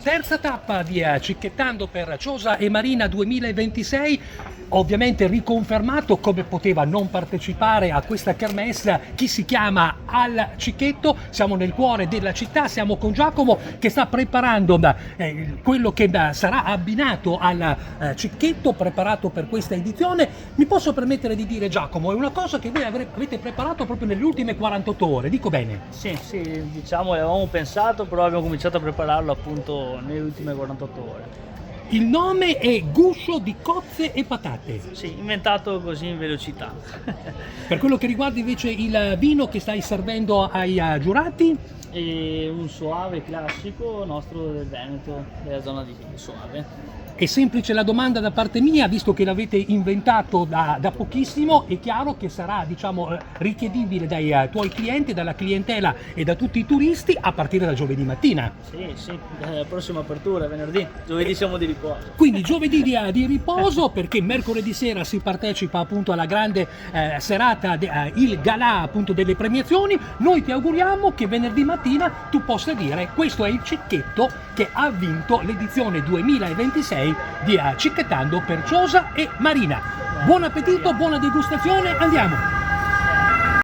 terza tappa di Cicchettando per Ciosa e Marina 2026, ovviamente riconfermato come poteva non partecipare a questa kermesse chi si chiama Al Cicchetto. Siamo nel cuore della città, siamo con Giacomo che sta preparando quello che sarà abbinato al Cicchetto preparato per questa edizione. Mi posso permettere di dire, Giacomo, è una cosa che voi avete preparato proprio nelle ultime 48 ore, dico bene? Sì, diciamo l'avevamo pensato, però abbiamo cominciato a prepararlo appunto nelle ultime 48 ore. Il nome è Guscio di cozze e patate. Sì, inventato così in velocità. Per quello che riguarda invece il vino che stai servendo ai giurati? E un soave classico nostro del Veneto, della zona di Soave. È semplice la domanda da parte mia, visto che l'avete inventato da pochissimo, è chiaro che sarà, diciamo, richiedibile dai tuoi clienti, dalla clientela e da tutti i turisti a partire da giovedì mattina. Sì, la prossima apertura, venerdì, giovedì siamo di riposo. Quindi giovedì di riposo, perché mercoledì sera si partecipa appunto alla grande serata, il galà appunto delle premiazioni. Noi ti auguriamo che venerdì mattina tu possa dire: questo è il Cicchetto che ha vinto l'edizione 2026 di Cicchettando per Ciosa e Marina. Buon appetito, buona degustazione, andiamo!